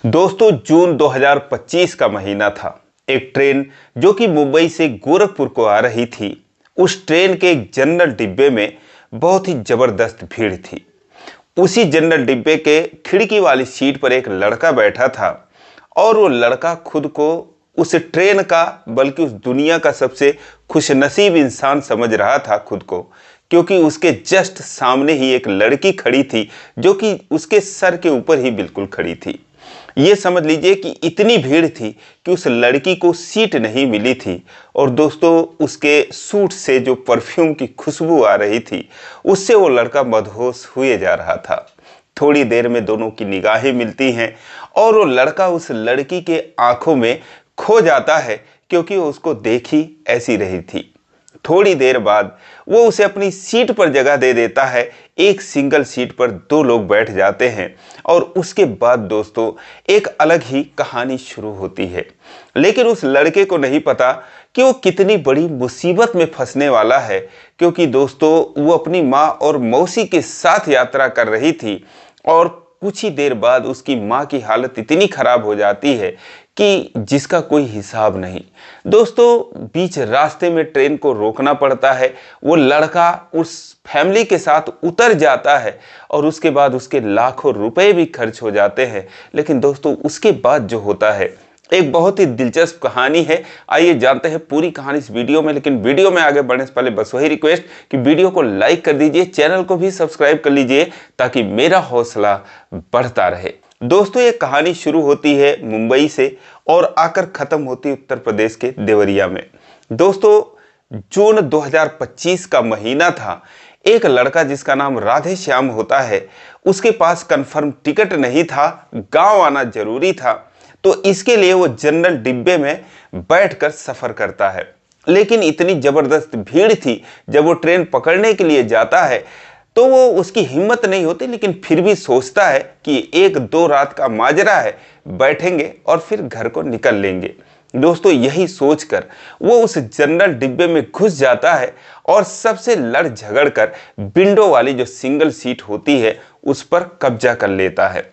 दोस्तों, जून 2025 का महीना था। एक ट्रेन जो कि मुंबई से गोरखपुर को आ रही थी, उस ट्रेन के एक जनरल डिब्बे में बहुत ही जबरदस्त भीड़ थी। उसी जनरल डिब्बे के खिड़की वाली सीट पर एक लड़का बैठा था और वो लड़का खुद को उस ट्रेन का बल्कि उस दुनिया का सबसे खुशनसीब इंसान समझ रहा था खुद को, क्योंकि उसके जस्ट सामने ही एक लड़की खड़ी थी जो कि उसके सर के ऊपर ही बिल्कुल खड़ी थी। ये समझ लीजिए कि इतनी भीड़ थी कि उस लड़की को सीट नहीं मिली थी। और दोस्तों, उसके सूट से जो परफ्यूम की खुशबू आ रही थी, उससे वो लड़का मदहोश हुए जा रहा था। थोड़ी देर में दोनों की निगाहें मिलती हैं और वो लड़का उस लड़की के आंखों में खो जाता है, क्योंकि वो उसको देखी ऐसी रही थी। थोड़ी देर बाद वो उसे अपनी सीट पर जगह दे देता है। एक सिंगल सीट पर दो लोग बैठ जाते हैं और उसके बाद दोस्तों, एक अलग ही कहानी शुरू होती है। लेकिन उस लड़के को नहीं पता कि वो कितनी बड़ी मुसीबत में फंसने वाला है, क्योंकि दोस्तों, वो अपनी माँ और मौसी के साथ यात्रा कर रही थी और कुछ ही देर बाद उसकी माँ की हालत इतनी खराब हो जाती है कि जिसका कोई हिसाब नहीं। दोस्तों, बीच रास्ते में ट्रेन को रोकना पड़ता है। वो लड़का उस फैमिली के साथ उतर जाता है और उसके बाद उसके लाखों रुपए भी खर्च हो जाते हैं। लेकिन दोस्तों, उसके बाद जो होता है एक बहुत ही दिलचस्प कहानी है। आइए जानते हैं पूरी कहानी इस वीडियो में। लेकिन वीडियो में आगे बढ़ने से पहले बस वही रिक्वेस्ट कि वीडियो को लाइक कर दीजिए, चैनल को भी सब्सक्राइब कर लीजिए ताकि मेरा हौसला बढ़ता रहे। दोस्तों, ये कहानी शुरू होती है मुंबई से और आकर खत्म होती है उत्तर प्रदेश के देवरिया में। दोस्तों, जून 2025 का महीना था। एक लड़का जिसका नाम राधे श्याम होता है, उसके पास कंफर्म टिकट नहीं था, गांव आना जरूरी था, तो इसके लिए वो जनरल डिब्बे में बैठकर सफर करता है। लेकिन इतनी जबरदस्त भीड़ थी, जब वो ट्रेन पकड़ने के लिए जाता है तो वो उसकी हिम्मत नहीं होती, लेकिन फिर भी सोचता है कि एक दो रात का माजरा है, बैठेंगे और फिर घर को निकल लेंगे। दोस्तों, यही सोचकर वो उस जनरल डिब्बे में घुस जाता है और सबसे लड़ झगड़ कर विंडो वाली जो सिंगल सीट होती है उस पर कब्जा कर लेता है।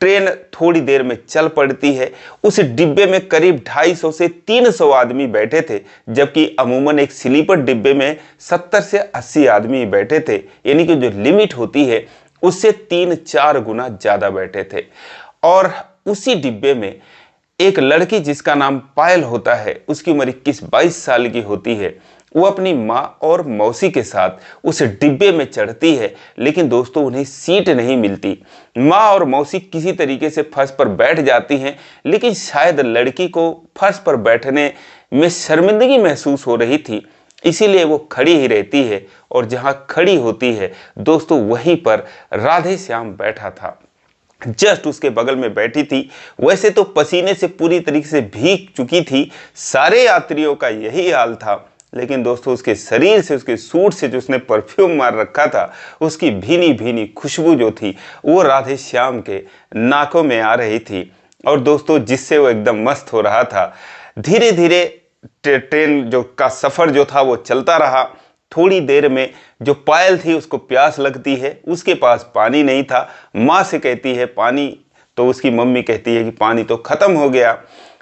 ट्रेन थोड़ी देर में चल पड़ती है। उस डिब्बे में करीब 250 से 300 आदमी बैठे थे, जबकि अमूमन एक स्लीपर डिब्बे में 70 से 80 आदमी बैठे थे, यानी कि जो लिमिट होती है उससे 3-4 गुना ज़्यादा बैठे थे। और उसी डिब्बे में एक लड़की जिसका नाम पायल होता है, उसकी उम्र 21-22 साल की होती है। वो अपनी माँ और मौसी के साथ उस डिब्बे में चढ़ती है, लेकिन दोस्तों, उन्हें सीट नहीं मिलती। माँ और मौसी किसी तरीके से फर्श पर बैठ जाती हैं, लेकिन शायद लड़की को फर्श पर बैठने में शर्मिंदगी महसूस हो रही थी, इसीलिए वो खड़ी ही रहती है। और जहाँ खड़ी होती है दोस्तों, वहीं पर राधे श्याम बैठा था। जस्ट उसके बगल में बैठी थी। वैसे तो पसीने से पूरी तरीके से भीग चुकी थी, सारे यात्रियों का यही हाल था, लेकिन दोस्तों, उसके शरीर से, उसके सूट से जो उसने परफ्यूम मार रखा था, उसकी भीनी भीनी खुशबू जो थी वो राधे श्याम के नाकों में आ रही थी। और दोस्तों, जिससे वो एकदम मस्त हो रहा था। धीरे धीरे ट्रेन जो का सफ़र जो था वो चलता रहा। थोड़ी देर में जो पायल थी उसको प्यास लगती है, उसके पास पानी नहीं था। माँ से कहती है पानी, तो उसकी मम्मी कहती है कि पानी तो ख़त्म हो गया।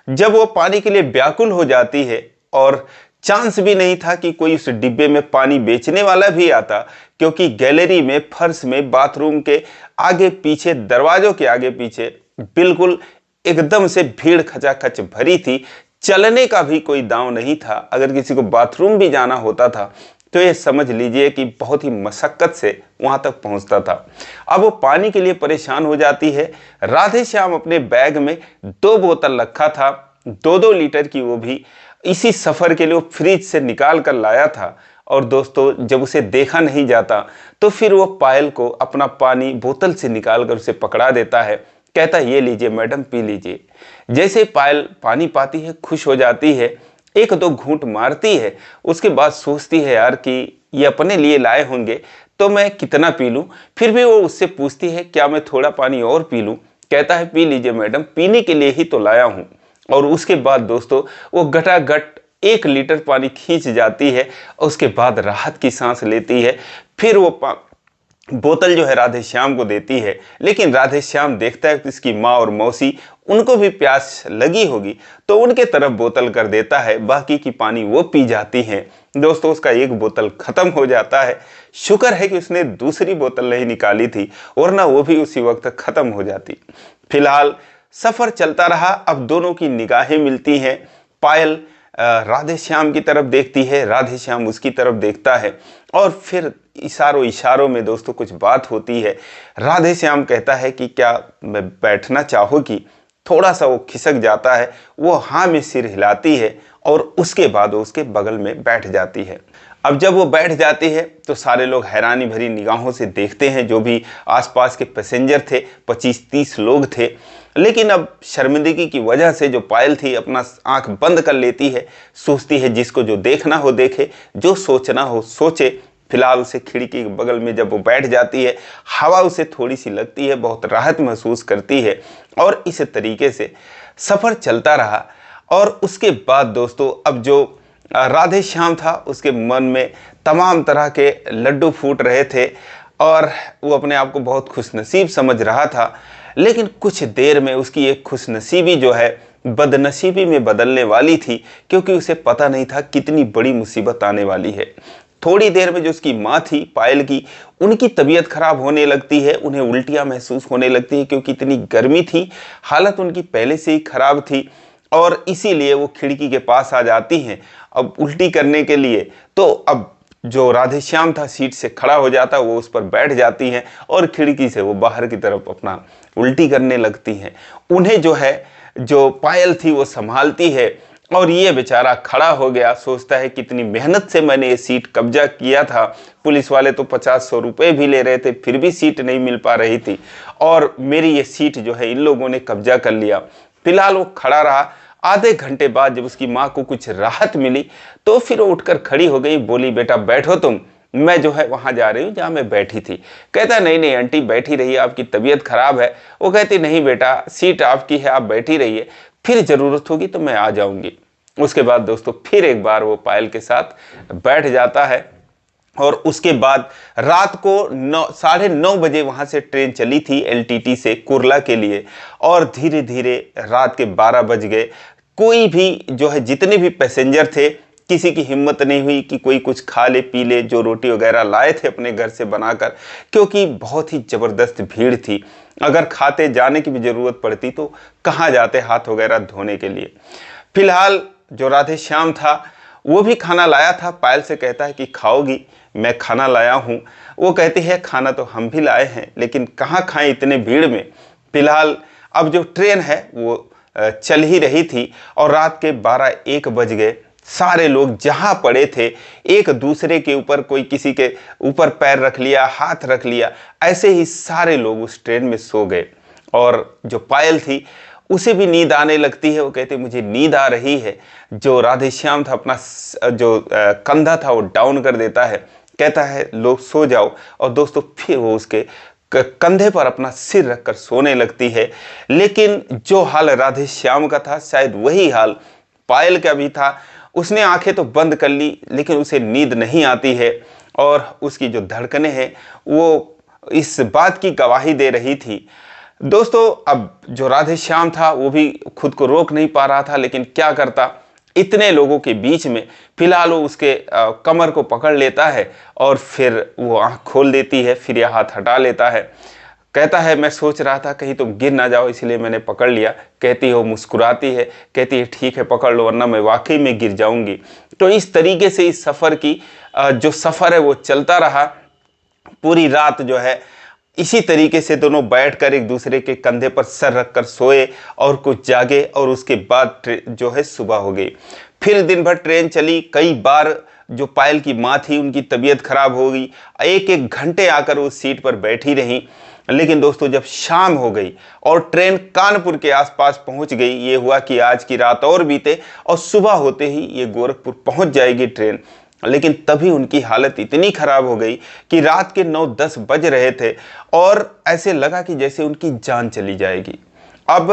जब वो पानी के लिए व्याकुल हो जाती है, और चांस भी नहीं था कि कोई उस डिब्बे में पानी बेचने वाला भी आता, क्योंकि गैलरी में, फर्श में, बाथरूम के आगे पीछे, दरवाज़ों के आगे पीछे बिल्कुल एकदम से भीड़ खचाखच भरी थी। चलने का भी कोई दांव नहीं था। अगर किसी को बाथरूम भी जाना होता था तो ये समझ लीजिए कि बहुत ही मशक्क़त से वहाँ तक पहुँचता था। अब वो पानी के लिए परेशान हो जाती है। राधे श्याम अपने बैग में 2 बोतल रखा था, 2-2 लीटर की, वो भी इसी सफ़र के लिए वो फ्रिज से निकाल कर लाया था। और दोस्तों, जब उसे देखा नहीं जाता तो फिर वो पायल को अपना पानी बोतल से निकाल कर उसे पकड़ा देता है। कहता है, ये लीजिए मैडम, पी लीजिए। जैसे पायल पानी पाती है, खुश हो जाती है, 1-2 घूंट मारती है। उसके बाद सोचती है, यार, कि ये अपने लिए लाए होंगे तो मैं कितना पी लूँ। फिर भी वो उससे पूछती है, क्या मैं थोड़ा पानी और पी लूँ। कहता है, पी लीजिए मैडम, पीने के लिए ही तो लाया हूँ। और उसके बाद दोस्तों, वो घटाघट 1 लीटर पानी खींच जाती है। उसके बाद राहत की सांस लेती है। फिर वो बोतल जो है राधे श्याम को देती है, लेकिन राधे श्याम देखता है कि इसकी माँ और मौसी उनको भी प्यास लगी होगी, तो उनके तरफ बोतल कर देता है। बाकी की पानी वो पी जाती हैं। दोस्तों, उसका एक बोतल खत्म हो जाता है। शुक्र है कि उसने दूसरी बोतल नहीं निकाली थी, वरना वो भी उसी वक्त खत्म हो जाती। फिलहाल सफर चलता रहा। अब दोनों की निगाहें मिलती हैं। पायल राधे श्याम की तरफ देखती है, राधे श्याम उसकी तरफ देखता है, और फिर इशारों इशारों में दोस्तों कुछ बात होती है। राधे श्याम कहता है कि क्या मैं बैठना चाहोगी? थोड़ा सा वो खिसक जाता है, वो हाँ में सिर हिलाती है, और उसके बाद वो उसके बगल में बैठ जाती है। अब जब वो बैठ जाती है तो सारे लोग हैरानी भरी निगाहों से देखते हैं, जो भी आसपास के पैसेंजर थे, 25-30 लोग थे। लेकिन अब शर्मिंदगी की वजह से जो पायल थी अपना आंख बंद कर लेती है, सोचती है जिसको जो देखना हो देखे, जो सोचना हो सोचे। फिलहाल उसे खिड़की के बगल में जब वो बैठ जाती है, हवा उसे थोड़ी सी लगती है, बहुत राहत महसूस करती है, और इस तरीके से सफ़र चलता रहा। और उसके बाद दोस्तों, अब जो राधे श्याम था उसके मन में तमाम तरह के लड्डू फूट रहे थे, और वो अपने आप को बहुत खुशनसीब समझ रहा था। लेकिन कुछ देर में उसकी एक खुशनसीबी जो है बदनसीबी में बदलने वाली थी, क्योंकि उसे पता नहीं था कितनी बड़ी मुसीबत आने वाली है। थोड़ी देर में जो उसकी माँ थी पायल की, उनकी तबीयत खराब होने लगती है, उन्हें उल्टियाँ महसूस होने लगती है, क्योंकि इतनी गर्मी थी, हालत उनकी पहले से ही खराब थी, और इसीलिए वो खिड़की के पास आ जाती हैं अब उल्टी करने के लिए। तो अब जो राधे श्याम था सीट से खड़ा हो जाता, वो उस पर बैठ जाती हैं, और खिड़की से वो बाहर की तरफ अपना उल्टी करने लगती हैं। उन्हें जो है जो पायल थी वो संभालती है, और ये बेचारा खड़ा हो गया, सोचता है कितनी मेहनत से मैंने ये सीट कब्जा किया था। पुलिस वाले तो 50-100 रुपये भी ले रहे थे, फिर भी सीट नहीं मिल पा रही थी, और मेरी ये सीट जो है इन लोगों ने कब्जा कर लिया। फिलहाल वो खड़ा रहा। आधे घंटे बाद जब उसकी माँ को कुछ राहत मिली, तो फिर वो उठकर खड़ी हो गई, बोली बेटा बैठो तुम, मैं जो है वहाँ जा रही हूँ जहाँ मैं बैठी थी। कहता नहीं नहीं आंटी बैठी रहिए, आपकी तबीयत खराब है। वो कहती नहीं बेटा सीट आपकी है, आप बैठी रहिए, फिर ज़रूरत होगी तो मैं आ जाऊँगी। उसके बाद दोस्तों फिर एक बार वो पायल के साथ बैठ जाता है, और उसके बाद रात को 9:30 बजे वहाँ से ट्रेन चली थी एलटीटी से कुर्ला के लिए, और धीरे धीरे रात के 12 बज गए। कोई भी जो है जितने भी पैसेंजर थे, किसी की हिम्मत नहीं हुई कि कोई कुछ खा ले पी ले, जो रोटी वगैरह लाए थे अपने घर से बनाकर, क्योंकि बहुत ही ज़बरदस्त भीड़ थी। अगर खाते जाने की भी ज़रूरत पड़ती तो कहाँ जाते हाथ वगैरह धोने के लिए। फिलहाल जो राधे श्याम था वो भी खाना लाया था। पायल से कहता है कि खाओगी? मैं खाना लाया हूँ। वो कहती है खाना तो हम भी लाए हैं, लेकिन कहाँ खाएं इतने भीड़ में। फिलहाल अब जो ट्रेन है वो चल ही रही थी, और रात के 12-1 बज गए। सारे लोग जहाँ पड़े थे एक दूसरे के ऊपर, कोई किसी के ऊपर पैर रख लिया, हाथ रख लिया, ऐसे ही सारे लोग उस ट्रेन में सो गए। और जो पायल थी उसे भी नींद आने लगती है। वो कहते मुझे नींद आ रही है। जो राधे श्याम था अपना जो कंधा था वो डाउन कर देता है, कहता है लोग सो जाओ, और दोस्तों फिर वो उसके कंधे पर अपना सिर रखकर सोने लगती है। लेकिन जो हाल राधे श्याम का था शायद वही हाल पायल का भी था। उसने आंखें तो बंद कर ली, लेकिन उसे नींद नहीं आती है, और उसकी जो धड़कनें हैं वो इस बात की गवाही दे रही थी। दोस्तों अब जो राधे श्याम था वो भी खुद को रोक नहीं पा रहा था, लेकिन क्या करता, इतने लोगों के बीच में। फिलहाल वो उसके कमर को पकड़ लेता है, और फिर वो आँख खोल देती है, फिर यह हाथ हटा लेता है। कहता है मैं सोच रहा था कहीं तुम गिर ना जाओ, इसलिए मैंने पकड़ लिया। कहती हो मुस्कुराती है, कहती है ठीक है पकड़ लो, वरना मैं वाकई में गिर जाऊंगी। तो इस तरीके से इस सफ़र की जो सफ़र है वो चलता रहा। पूरी रात जो है इसी तरीके से दोनों बैठकर एक दूसरे के कंधे पर सर रखकर सोए, और कुछ जागे, और उसके बाद जो है सुबह हो गई। फिर दिन भर ट्रेन चली। कई बार जो पायल की माँ थी उनकी तबीयत खराब हो गई, 1-1 घंटे आकर उस सीट पर बैठी रहीं। लेकिन दोस्तों जब शाम हो गई और ट्रेन कानपुर के आसपास पहुंच गई, ये हुआ कि आज की रात और बीते और सुबह होते ही ये गोरखपुर पहुंच जाएगी ट्रेन। लेकिन तभी उनकी हालत इतनी खराब हो गई कि रात के 9-10 बज रहे थे, और ऐसे लगा कि जैसे उनकी जान चली जाएगी। अब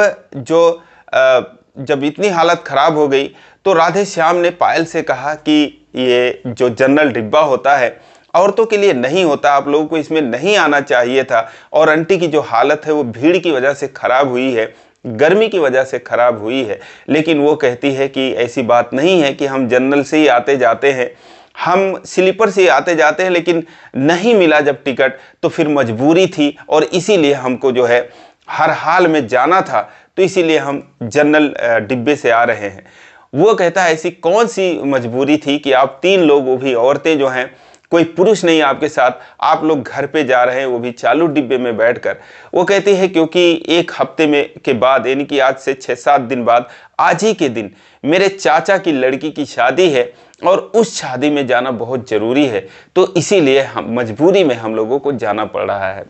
जब इतनी हालत खराब हो गई तो राधे श्याम ने पायल से कहा कि ये जो जनरल डिब्बा होता है औरतों के लिए नहीं होता, आप लोगों को इसमें नहीं आना चाहिए था। और आंटी की जो हालत है वो भीड़ की वजह से खराब हुई है, गर्मी की वजह से खराब हुई है। लेकिन वो कहती है कि ऐसी बात नहीं है कि हम जनरल से ही आते जाते हैं, हम स्लीपर से आते जाते हैं, लेकिन नहीं मिला जब टिकट तो फिर मजबूरी थी और इसीलिए हमको जो है हर हाल में जाना था, तो इसीलिए हम जनरल डिब्बे से आ रहे हैं। वो कहता है ऐसी कौन सी मजबूरी थी कि आप 3 लोग, वो भी औरतें जो हैं, कोई पुरुष नहीं आपके साथ, आप लोग घर पे जा रहे हैं, वो भी चालू डिब्बे में बैठकर। वो कहती है क्योंकि एक हफ्ते में के बाद, यानी कि आज से 6-7 दिन बाद, आज ही के दिन मेरे चाचा की लड़की की शादी है और उस शादी में जाना बहुत ज़रूरी है, तो इसीलिए हम मजबूरी में हम लोगों को जाना पड़ रहा है।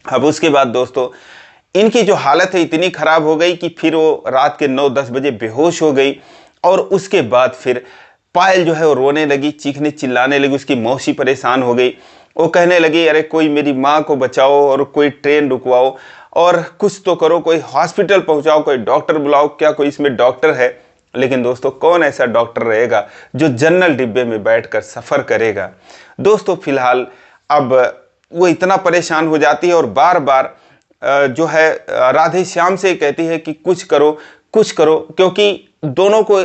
अब उसके बाद दोस्तों इनकी जो हालत है इतनी ख़राब हो गई कि फिर वो रात के 9-10 बजे बेहोश हो गई। और उसके बाद फिर पायल जो है वो रोने लगी, चीखने चिल्लाने लगी, उसकी मौसी परेशान हो गई। वो कहने लगी अरे कोई मेरी माँ को बचाओ और कोई ट्रेन रुकवाओ और कुछ तो करो, कोई हॉस्पिटल पहुँचाओ, कोई डॉक्टर बुलाओ, क्या कोई इसमें डॉक्टर है। लेकिन दोस्तों कौन ऐसा डॉक्टर रहेगा जो जनरल डिब्बे में बैठकर सफ़र करेगा। दोस्तों फिलहाल अब वो इतना परेशान हो जाती है और बार बार जो है राधे श्याम से कहती है कि कुछ करो कुछ करो, क्योंकि दोनों को,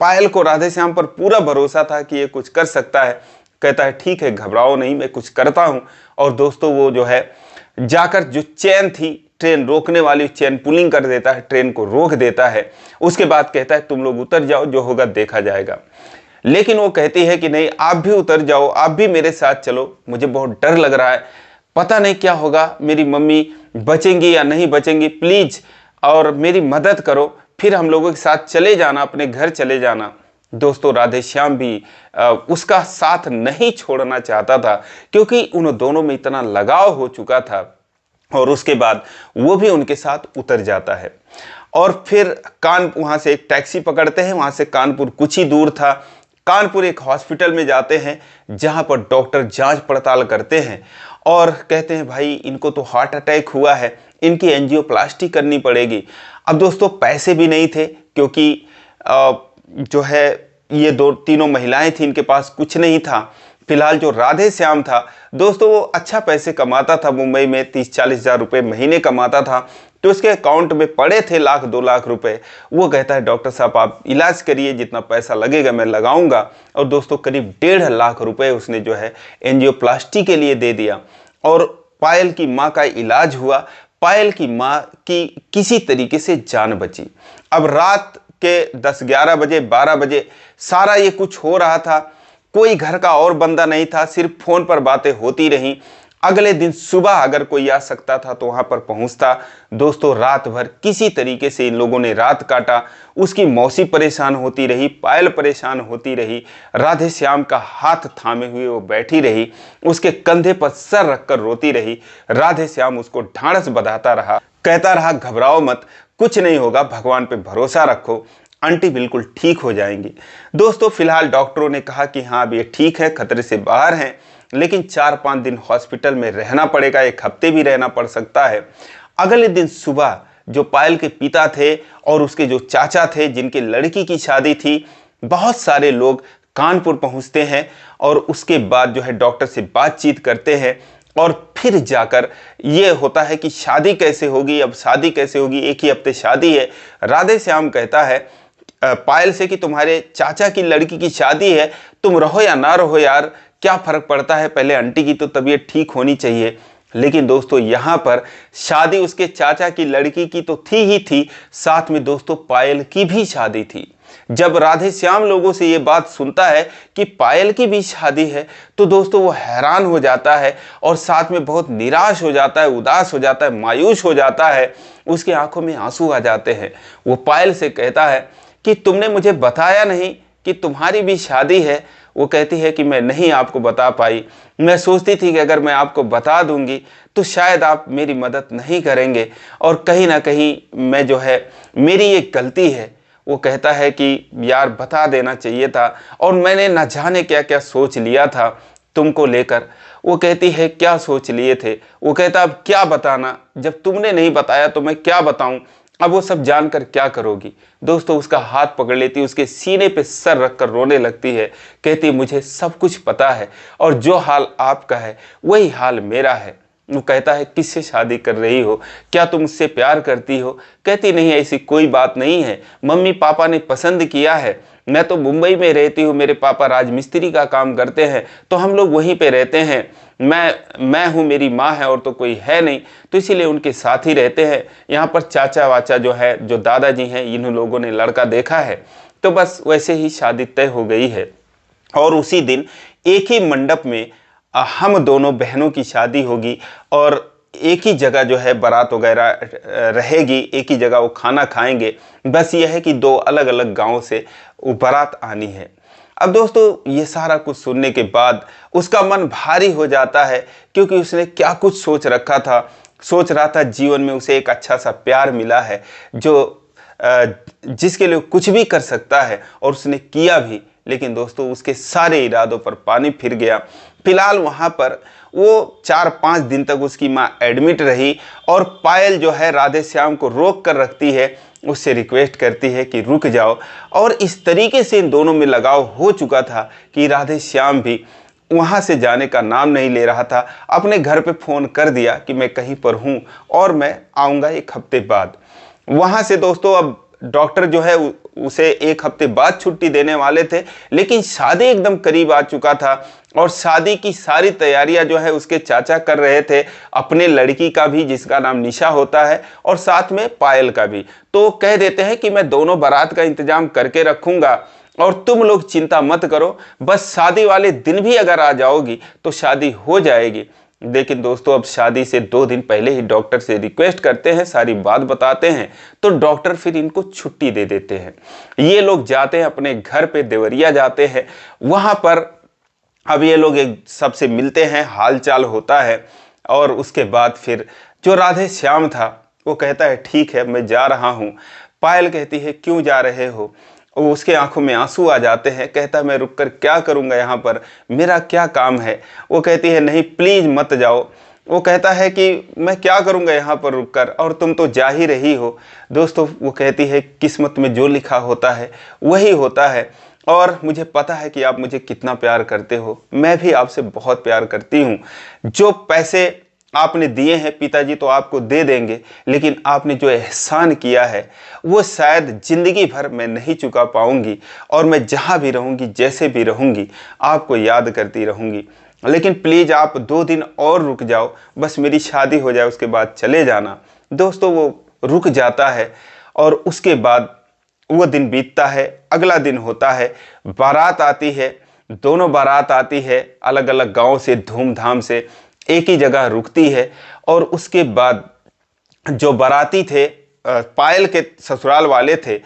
पायल को राधे श्याम पर पूरा भरोसा था कि ये कुछ कर सकता है। कहता है ठीक है घबराओ नहीं, मैं कुछ करता हूँ। और दोस्तों वो जो है जाकर जो चेन थी ट्रेन रोकने वाली, चेन पुलिंग कर देता है, ट्रेन को रोक देता है। उसके बाद कहता है तुम लोग उतर जाओ, जो होगा देखा जाएगा। लेकिन वो कहती है कि नहीं आप भी उतर जाओ, आप भी मेरे साथ चलो, मुझे बहुत डर लग रहा है, पता नहीं क्या होगा, मेरी मम्मी बचेंगी या नहीं बचेंगी, प्लीज़ और मेरी मदद करो, फिर हम लोगों के साथ चले जाना, अपने घर चले जाना। दोस्तों राधे श्याम भी उसका साथ नहीं छोड़ना चाहता था, क्योंकि उन दोनों में इतना लगाव हो चुका था। और उसके बाद वो भी उनके साथ उतर जाता है और फिर वहाँ से एक टैक्सी पकड़ते हैं। वहाँ से कानपुर कुछ ही दूर था, कानपुर एक हॉस्पिटल में जाते हैं जहाँ पर डॉक्टर जांच पड़ताल करते हैं और कहते हैं भाई इनको तो हार्ट अटैक हुआ है, इनकी एंजियोप्लास्टी करनी पड़ेगी। अब दोस्तों पैसे भी नहीं थे, क्योंकि जो है ये तीनों महिलाएं थी, इनके पास कुछ नहीं था। फिलहाल जो राधे श्याम था दोस्तों वो अच्छा पैसे कमाता था, मुंबई में 30-40 हज़ार रुपये महीने कमाता था, तो उसके अकाउंट में पड़े थे 1-2 लाख रुपए। वो कहता है डॉक्टर साहब आप इलाज करिए, जितना पैसा लगेगा मैं लगाऊंगा। और दोस्तों करीब 1.5 लाख रुपए उसने जो है एंजियोप्लास्टी के लिए दे दिया और पायल की माँ का इलाज हुआ। पायल की माँ की किसी तरीके से जान बची। अब रात के 10-11 बजे 12 बजे सारा ये कुछ हो रहा था, कोई घर का और बंदा नहीं था, सिर्फ फ़ोन पर बातें होती रहीं। अगले दिन सुबह अगर कोई आ सकता था तो वहाँ पर पहुँचता। दोस्तों रात भर किसी तरीके से इन लोगों ने रात काटा। उसकी मौसी परेशान होती रही, पायल परेशान होती रही, राधे श्याम का हाथ थामे हुए वो बैठी रही, उसके कंधे पर सर रखकर रोती रही। राधे श्याम उसको ढांढस बंधाता रहा, कहता रहा घबराओ मत, कुछ नहीं होगा, भगवान पे भरोसा रखो, आंटी बिल्कुल ठीक हो जाएंगी। दोस्तों फिलहाल डॉक्टरों ने कहा कि हाँ अब ये ठीक है, खतरे से बाहर हैं, लेकिन 4-5 दिन हॉस्पिटल में रहना पड़ेगा, 1 हफ्ते भी रहना पड़ सकता है। अगले दिन सुबह जो पायल के पिता थे और उसके जो चाचा थे जिनके लड़की की शादी थी, बहुत सारे लोग कानपुर पहुंचते हैं और उसके बाद जो है डॉक्टर से बातचीत करते हैं और फिर जाकर ये होता है कि शादी कैसे होगी। अब शादी कैसे होगी, 1 ही हफ्ते शादी है। राधे श्याम कहता है पायल से कि तुम्हारे चाचा की लड़की की शादी है, तुम रहो या ना रहो यार, क्या फ़र्क पड़ता है, पहले आंटी की तो तबीयत ठीक होनी चाहिए। लेकिन दोस्तों यहाँ पर शादी उसके चाचा की लड़की की तो थी ही थी, साथ में दोस्तों पायल की भी शादी थी। जब राधे श्याम लोगों से ये बात सुनता है कि पायल की भी शादी है तो दोस्तों वो हैरान हो जाता है और साथ में बहुत निराश हो जाता है, उदास हो जाता है, मायूस हो जाता है, उसकी आंखों में आंसू आ जाते हैं। वो पायल से कहता है कि तुमने मुझे बताया नहीं कि तुम्हारी भी शादी है। वो कहती है कि मैं नहीं आपको बता पाई, मैं सोचती थी कि अगर मैं आपको बता दूंगी तो शायद आप मेरी मदद नहीं करेंगे और कहीं ना कहीं मैं जो है मेरी एक गलती है। वो कहता है कि यार बता देना चाहिए था और मैंने न जाने क्या क्या सोच लिया था तुमको लेकर। वो कहती है क्या सोच लिए थे। वो कहता अब क्या बताना, जब तुमने नहीं बताया तो मैं क्या बताऊं। अब वो सब जानकर क्या करोगी। दोस्तों उसका हाथ पकड़ लेती, उसके सीने पे सर रखकर रोने लगती है, कहती मुझे सब कुछ पता है और जो हाल आपका है वही हाल मेरा है। वो कहता है किससे शादी कर रही हो, क्या तुम मुझसे प्यार करती हो। कहती नहीं, ऐसी कोई बात नहीं है, मम्मी पापा ने पसंद किया है, मैं तो मुंबई में रहती हूँ, मेरे पापा राजमिस्त्री का काम करते हैं तो हम लोग वहीं पे रहते हैं, मैं हूँ, मेरी माँ है और तो कोई है नहीं, तो इसीलिए उनके साथ ही रहते हैं। यहाँ पर चाचा वाचा जो है, जो दादाजी हैं, इन लोगों ने लड़का देखा है, तो बस वैसे ही शादी तय हो गई है। और उसी दिन एक ही मंडप में हम दोनों बहनों की शादी होगी और एक ही जगह जो है बारात वगैरह रहेगी, एक ही जगह वो खाना खाएंगे। बस ये है कि दो अलग अलग गांवों से वो बारात आनी है। अब दोस्तों ये सारा कुछ सुनने के बाद उसका मन भारी हो जाता है, क्योंकि उसने क्या कुछ सोच रखा था। सोच रहा था जीवन में उसे एक अच्छा सा प्यार मिला है जो जिसके लिए कुछ भी कर सकता है, और उसने किया भी। लेकिन दोस्तों उसके सारे इरादों पर पानी फिर गया। फिलहाल वहाँ पर वो 4-5 दिन तक उसकी माँ एडमिट रही और पायल जो है राधे श्याम को रोक कर रखती है, उससे रिक्वेस्ट करती है कि रुक जाओ। और इस तरीके से इन दोनों में लगाव हो चुका था कि राधे श्याम भी वहाँ से जाने का नाम नहीं ले रहा था। अपने घर पे फ़ोन कर दिया कि मैं कहीं पर हूँ और मैं आऊँगा 1 हफ्ते बाद। वहाँ से दोस्तों अब डॉक्टर जो है उसे 1 हफ्ते बाद छुट्टी देने वाले थे, लेकिन शादी एकदम करीब आ चुका था और शादी की सारी तैयारियां जो है उसके चाचा कर रहे थे, अपने लड़की का भी जिसका नाम निशा होता है और साथ में पायल का भी। तो कह देते हैं कि मैं दोनों बारात का इंतजाम करके रखूंगा और तुम लोग चिंता मत करो, बस शादी वाले दिन भी अगर आ जाओगी तो शादी हो जाएगी। लेकिन दोस्तों अब शादी से 2 दिन पहले ही डॉक्टर से रिक्वेस्ट करते हैं, सारी बात बताते हैं, तो डॉक्टर फिर इनको छुट्टी दे देते हैं। ये लोग जाते हैं अपने घर पे, देवरिया जाते हैं। वहाँ पर अब ये लोग एक सबसे मिलते हैं, हालचाल होता है और उसके बाद फिर जो राधे श्याम था वो कहता है ठीक है मैं जा रहा हूँ। पायल कहती है क्यों जा रहे हो। उसके आंखों में आंसू आ जाते हैं, कहता है मैं रुककर क्या करूंगा, यहाँ पर मेरा क्या काम है। वो कहती है नहीं प्लीज मत जाओ। वो कहता है कि मैं क्या करूंगा यहाँ पर रुककर, और तुम तो जा ही रही हो। दोस्तों वो कहती है किस्मत में जो लिखा होता है वही होता है, और मुझे पता है कि आप मुझे कितना प्यार करते हो, मैं भी आपसे बहुत प्यार करती हूँ। जो पैसे आपने दिए हैं पिताजी तो आपको दे देंगे, लेकिन आपने जो एहसान किया है वो शायद ज़िंदगी भर मैं नहीं चुका पाऊंगी, और मैं जहाँ भी रहूँगी, जैसे भी रहूँगी, आपको याद करती रहूँगी। लेकिन प्लीज़ आप 2 दिन और रुक जाओ, बस मेरी शादी हो जाए उसके बाद चले जाना। दोस्तों वो रुक जाता है और उसके बाद वो दिन बीतता है। अगला दिन होता है, बारात आती है। दोनों बारात आती है अलग अलग गाँव से, धूमधाम से एक ही जगह रुकती है। और उसके बाद जो बाराती थे, पायल के ससुराल वाले थे,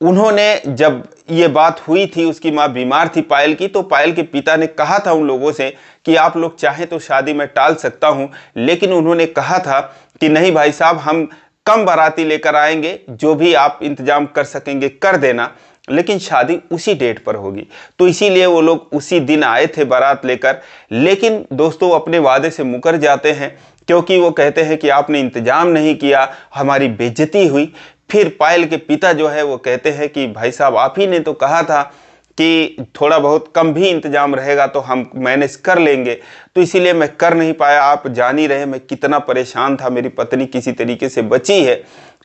उन्होंने जब ये बात हुई थी, उसकी माँ बीमार थी पायल की, तो पायल के पिता ने कहा था उन लोगों से कि आप लोग चाहें तो शादी मैं टाल सकता हूँ, लेकिन उन्होंने कहा था कि नहीं भाई साहब, हम कम बाराती लेकर आएंगे, जो भी आप इंतजाम कर सकेंगे कर देना, लेकिन शादी उसी डेट पर होगी। तो इसीलिए वो लोग उसी दिन आए थे बारात लेकर। लेकिन दोस्तों अपने वादे से मुकर जाते हैं, क्योंकि वो कहते हैं कि आपने इंतजाम नहीं किया, हमारी बेइज्जती हुई। फिर पायल के पिता जो है वो कहते हैं कि भाई साहब आप ही ने तो कहा था कि थोड़ा बहुत कम भी इंतजाम रहेगा तो हम मैनेज कर लेंगे, तो इसीलिए मैं कर नहीं पाया। आप जान ही रहे मैं कितना परेशान था, मेरी पत्नी किसी तरीके से बची है,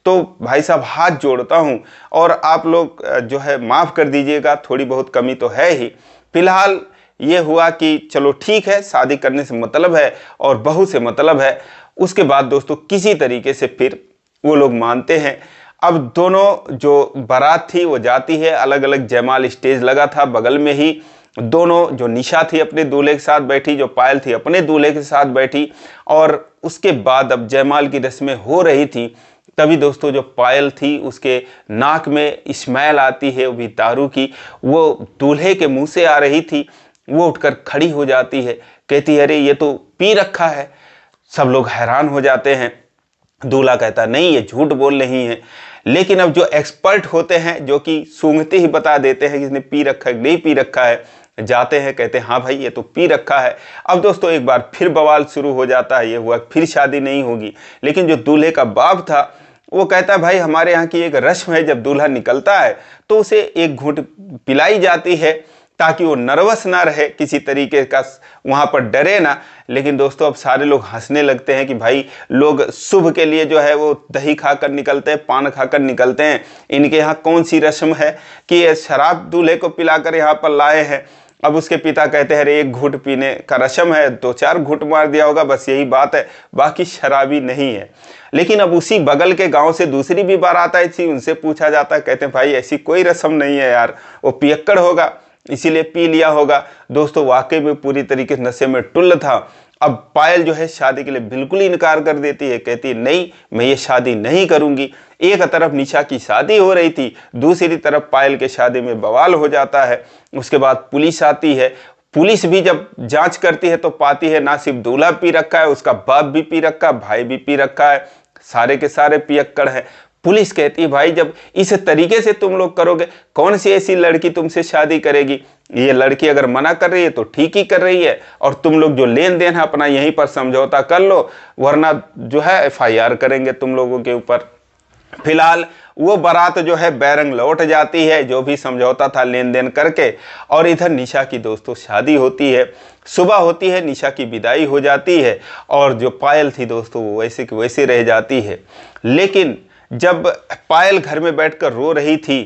तो भाई साहब हाथ जोड़ता हूँ और आप लोग जो है माफ़ कर दीजिएगा, थोड़ी बहुत कमी तो है ही। फिलहाल ये हुआ कि चलो ठीक है, शादी करने से मतलब है और बहू से मतलब है। उसके बाद दोस्तों किसी तरीके से फिर वो लोग मानते हैं। अब दोनों जो बारात थी वो जाती है, अलग अलग जयमाल स्टेज लगा था बगल में ही। दोनों, जो निशा थी अपने दूल्हे के साथ बैठी, जो पायल थी अपने दूल्हे के साथ बैठी, और उसके बाद अब जयमाल की रस्में हो रही थी। तभी दोस्तों जो पायल थी उसके नाक में स्मेल आती है, वो भी दारू की, वो दूल्हे के मुंह से आ रही थी। वो उठकर खड़ी हो जाती है, कहती है अरे ये तो पी रखा है। सब लोग हैरान हो जाते हैं। दूल्हा कहता नहीं ये झूठ बोल रही है। लेकिन अब जो एक्सपर्ट होते हैं, जो कि सूंघते ही बता देते हैं कि इसने पी रखा है नहीं पी रखा है, जाते हैं कहते हैं हाँ भाई ये तो पी रखा है। अब दोस्तों एक बार फिर बवाल शुरू हो जाता है। ये हुआ फिर शादी नहीं होगी। लेकिन जो दूल्हे का बाप था वो कहता है भाई हमारे यहाँ की एक रस्म है, जब दूल्हा निकलता है तो उसे एक घूंट पिलाई जाती है ताकि वो नर्वस ना रहे, किसी तरीके का वहाँ पर डरे ना। लेकिन दोस्तों अब सारे लोग हंसने लगते हैं कि भाई लोग शुभ के लिए जो है वो दही खाकर निकलते हैं, पान खाकर निकलते हैं, इनके यहाँ कौन सी रस्म है कि ये शराब दूल्हे को पिलाकर यहाँ पर लाए हैं। अब उसके पिता कहते हैं अरे एक घूंट पीने का रस्म है, 2-4 घूंट मार दिया होगा, बस यही बात है, बाकी शराबी नहीं है। लेकिन अब उसी बगल के गांव से दूसरी भी बारात आई थी, उनसे पूछा जाता है, कहते हैं भाई ऐसी कोई रस्म नहीं है यार, वो पियक्कड़ होगा इसीलिए पी लिया होगा। दोस्तों वाकई में पूरी तरीके से नशे में टुल्ल था। अब पायल जो है शादी के लिए बिल्कुल इनकार कर देती है, कहती है नहीं मैं ये शादी नहीं करूंगी। एक तरफ निशा की शादी हो रही थी, दूसरी तरफ पायल के शादी में बवाल हो जाता है। उसके बाद पुलिस आती है, पुलिस भी जब जांच करती है तो पाती है ना सिर्फ दूल्हा पी रखा है, उसका बाप भी पी रखा है, भाई भी पी रखा है, सारे के सारे पियक्कड़ हैं। पुलिस कहती है भाई जब इस तरीके से तुम लोग करोगे, कौन सी ऐसी लड़की तुमसे शादी करेगी? ये लड़की अगर मना कर रही है तो ठीक ही कर रही है, और तुम लोग जो लेन देन है अपना यहीं पर समझौता कर लो, वरना जो है FIR करेंगे तुम लोगों के ऊपर। फिलहाल वो बारात जो है बैरंग लौट जाती है, जो भी समझौता था लेन देन करके। और इधर निशा की दोस्तों शादी होती है, सुबह होती है, निशा की विदाई हो जाती है, और जो पायल थी दोस्तों वो वैसे की वैसे रह जाती है। लेकिन जब पायल घर में बैठकर रो रही थी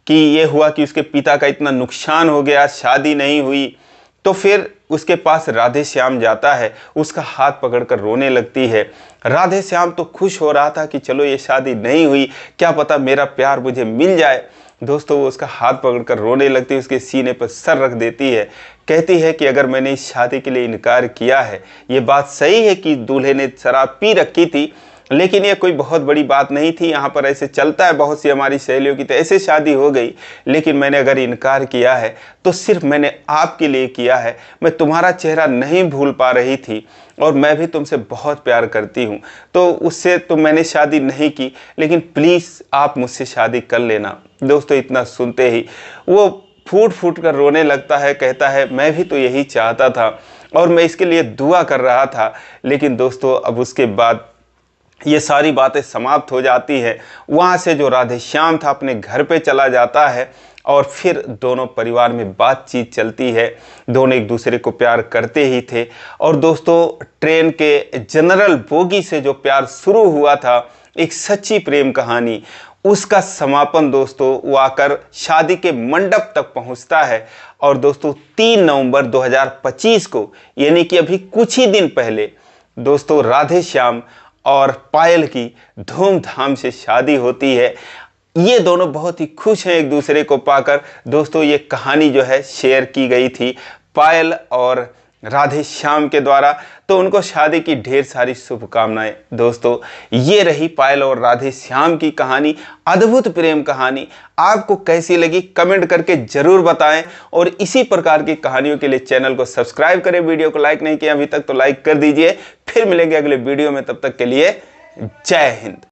कि ये हुआ कि उसके पिता का इतना नुकसान हो गया, शादी नहीं हुई, तो फिर उसके पास राधे श्याम जाता है, उसका हाथ पकड़कर रोने लगती है। राधे श्याम तो खुश हो रहा था कि चलो ये शादी नहीं हुई, क्या पता मेरा प्यार मुझे मिल जाए। दोस्तों वो उसका हाथ पकड़कर रोने लगती है, उसके सीने पर सर रख देती है, कहती है कि अगर मैंने इस शादी के लिए इनकार किया है, ये बात सही है कि दूल्हे ने शराब पी रखी थी, लेकिन ये कोई बहुत बड़ी बात नहीं थी, यहाँ पर ऐसे चलता है, बहुत सी हमारी सहेलियों की तो ऐसे शादी हो गई, लेकिन मैंने अगर इनकार किया है तो सिर्फ मैंने आपके लिए किया है। मैं तुम्हारा चेहरा नहीं भूल पा रही थी और मैं भी तुमसे बहुत प्यार करती हूँ, तो उससे तो मैंने शादी नहीं की, लेकिन प्लीज़ आप मुझसे शादी कर लेना। दोस्तों इतना सुनते ही वो फूट फूट कर रोने लगता है, कहता है मैं भी तो यही चाहता था और मैं इसके लिए दुआ कर रहा था। लेकिन दोस्तों अब उसके बाद ये सारी बातें समाप्त हो जाती है। वहाँ से जो राधे श्याम था अपने घर पे चला जाता है और फिर दोनों परिवार में बातचीत चलती है, दोनों एक दूसरे को प्यार करते ही थे। और दोस्तों ट्रेन के जनरल बोगी से जो प्यार शुरू हुआ था, एक सच्ची प्रेम कहानी, उसका समापन दोस्तों वो आकर शादी के मंडप तक पहुंचता है। और दोस्तों 3 नवंबर 2025 को, यानी कि अभी कुछ ही दिन पहले दोस्तों राधे श्याम और पायल की धूमधाम से शादी होती है। ये दोनों बहुत ही खुश हैं एक दूसरे को पाकर। दोस्तों ये कहानी जो है शेयर की गई थी पायल और राधे श्याम के द्वारा, तो उनको शादी की ढेर सारी शुभकामनाएं। दोस्तों ये रही पायल और राधे श्याम की कहानी, अद्भुत प्रेम कहानी। आपको कैसी लगी कमेंट करके जरूर बताएं, और इसी प्रकार की कहानियों के लिए चैनल को सब्सक्राइब करें। वीडियो को लाइक नहीं किया अभी तक तो लाइक कर दीजिए। फिर मिलेंगे अगले वीडियो में, तब तक के लिए जय हिंद।